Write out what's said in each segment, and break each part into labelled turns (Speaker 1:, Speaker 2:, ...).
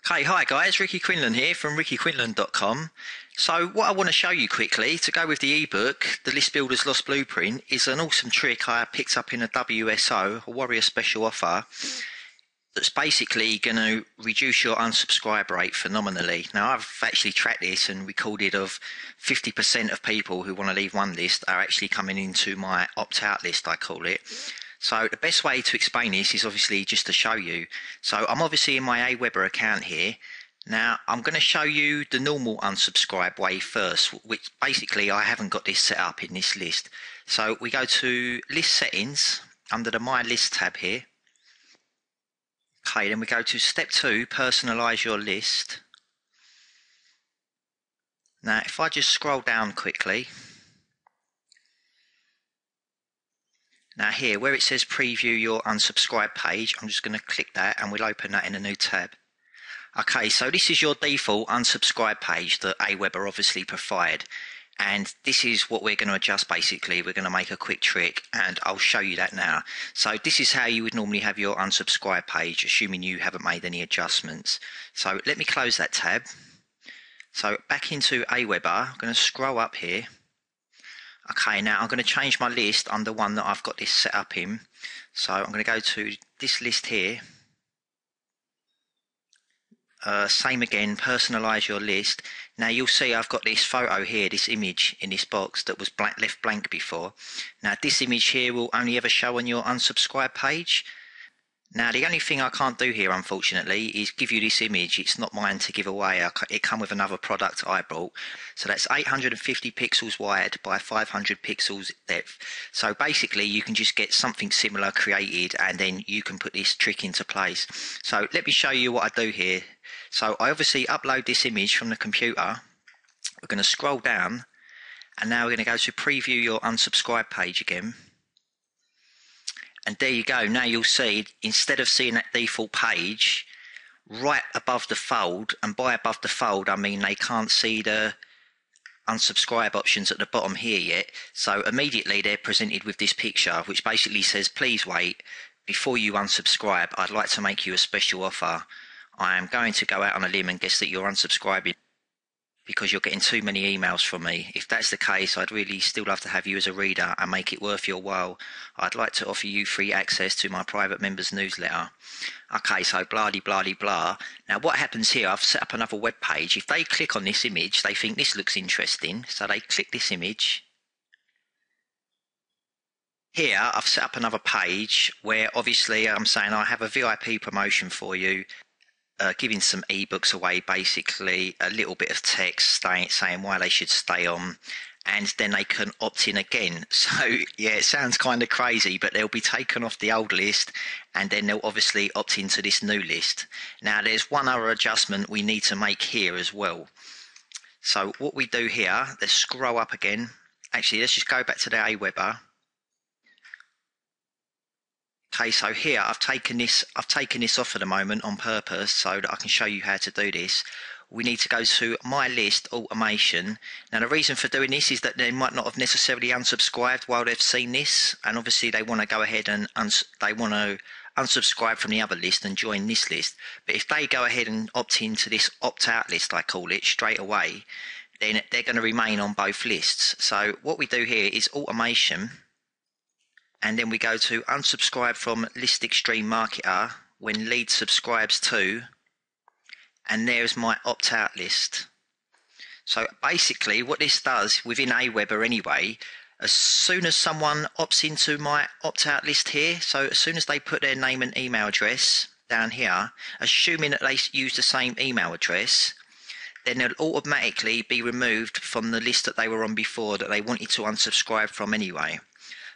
Speaker 1: Okay, hi guys, Ricky Quinlan here from rickyquinlan.com. So what I want to show you quickly to go with the ebook, The List Builder's Lost Blueprint, is an awesome trick I picked up in a WSO, a Warrior Special Offer, that's basically going to reduce your unsubscribe rate phenomenally. Now I've actually tracked this and recorded of 50% of people who want to leave one list are actually coming into my opt-out list, I call it. So the best way to explain this is obviously just to show you. So I'm obviously in my aweber account here. Now I'm going to show you the normal unsubscribe way first, which basically I haven't got this set up in this list. So we go to list settings under the my list tab here. Okay, then we go to step 2, personalize your list. Now if I just scroll down quickly. Now here, where it says preview your unsubscribe page, I'm just going to click that and we'll open that in a new tab. Okay, so this is your default unsubscribe page that aweber obviously provide. And this is what we're going to adjust basically. We're going to make a quick trick and I'll show you that now. So this is how you would normally have your unsubscribe page, assuming you haven't made any adjustments. So let me close that tab. So back into aweber, I'm going to scroll up here. Okay, now I'm going to change my list under one that I've got this set up in. So I'm going to go to this list here. Same again, personalize your list. Now you'll see I've got this photo here, this image in this box that was left blank before. Now this image here will only ever show on your unsubscribe page. Now the only thing I can't do here unfortunately is give you this image. It's not mine to give away. It come with another product I bought. So that's 850 pixels wide by 500 pixels depth. So basically you can just get something similar created and then you can put this trick into place. So let me show you what I do here. So I obviously upload this image from the computer. We're going to scroll down and now we're going to go to preview your unsubscribe page again. And there you go. Now you'll see, instead of seeing that default page, right above the fold, and by above the fold I mean they can't see the unsubscribe options at the bottom here yet. So immediately they're presented with this picture which basically says, please wait, before you unsubscribe I'd like to make you a special offer. I am going to go out on a limb and guess that you're unsubscribing because you're getting too many emails from me. If that's the case, I'd really still love to have you as a reader and make it worth your while. I'd like to offer you free access to my private members newsletter. Okay, so blah de blah de blah. Now what happens here, I've set up another web page. If they click on this image, they think this looks interesting, so they click this image. Here I've set up another page where obviously I'm saying I have a VIP promotion for you. Giving some ebooks away, basically a little bit of text saying why they should stay on, and then they can opt in again. So yeah, it sounds kind of crazy, but they'll be taken off the old list and then they'll obviously opt into this new list. Now there's one other adjustment we need to make here as well. So what we do here, let's scroll up again. Actually, let's just go back to the aweber. Okay, so here I've taken this off for the moment on purpose so that I can show you how to do this. We need to go to my list automation. Now the reason for doing this is that they might not have necessarily unsubscribed while they've seen this, and obviously they want to go ahead and they want to unsubscribe from the other list and join this list. But if they go ahead and opt into this opt-out list, I call it, straight away, then they're going to remain on both lists. So what we do here is automation. And then we go to unsubscribe from list extreme marketer when lead subscribes to, and there's my opt-out list. So basically what this does within aweber anyway, as soon as someone opts into my opt-out list here, so as soon as they put their name and email address down here, assuming that they use the same email address, then they'll automatically be removed from the list that they were on before that they wanted to unsubscribe from anyway.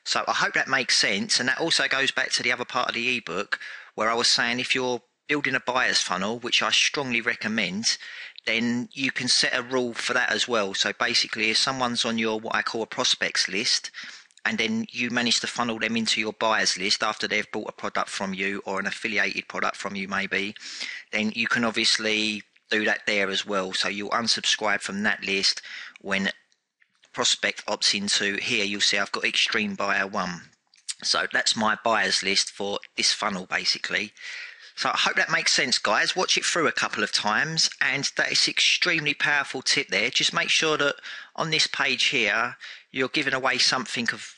Speaker 1: So I hope that makes sense, and that also goes back to the other part of the ebook where I was saying if you're building a buyer's funnel, which I strongly recommend, then you can set a rule for that as well. So basically if someone's on your what I call a prospects list and then you manage to funnel them into your buyers list after they've bought a product from you or an affiliated product from you maybe, then you can obviously do that there as well. So you'll unsubscribe from that list when prospect opts into here. You'll see I've got extreme buyer 1, so that's my buyers list for this funnel basically. So I hope that makes sense, guys. Watch it through a couple of times, and that is extremely powerful tip there. Just make sure that on this page here, you're giving away something of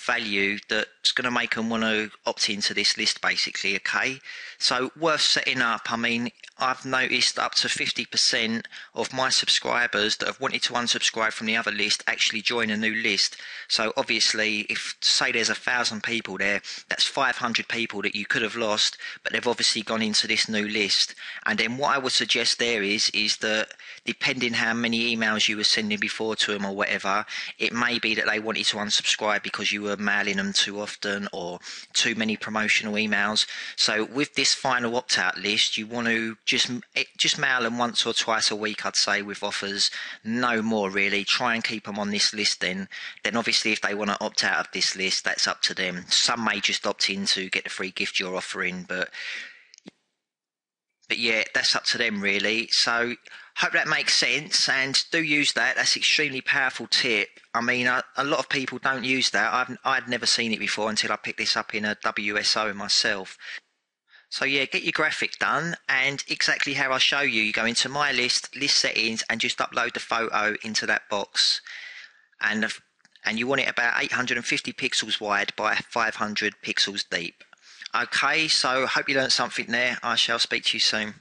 Speaker 1: value that's going to make them want to opt into this list, basically. Okay, so worth setting up. I mean, I've noticed up to 50% of my subscribers that have wanted to unsubscribe from the other list actually join a new list. So obviously, if say there's 1,000 people there, that's 500 people that you could have lost, but they've obviously gone into this new list. And then what I would suggest there is that depending how many emails you were sending before to them or whatever, it may be that they wanted to unsubscribe because you were mailing them too often or too many promotional emails. So with this final opt-out list, you want to just mail them once or twice a week, I'd say, with offers, no more really. Try and keep them on this list then obviously if they want to opt out of this list, that's up to them. Some may just opt in to get the free gift you're offering, but yeah, that's up to them really. So hope that makes sense, and do use that. That's an extremely powerful tip. I mean, a lot of people don't use that. I'd never seen it before until I picked this up in a WSO myself. So yeah, get your graphic done, and exactly how I show you. You go into my list settings, and just upload the photo into that box, and you want it about 850 pixels wide by 500 pixels deep. Okay, so hope you learned something there. I shall speak to you soon.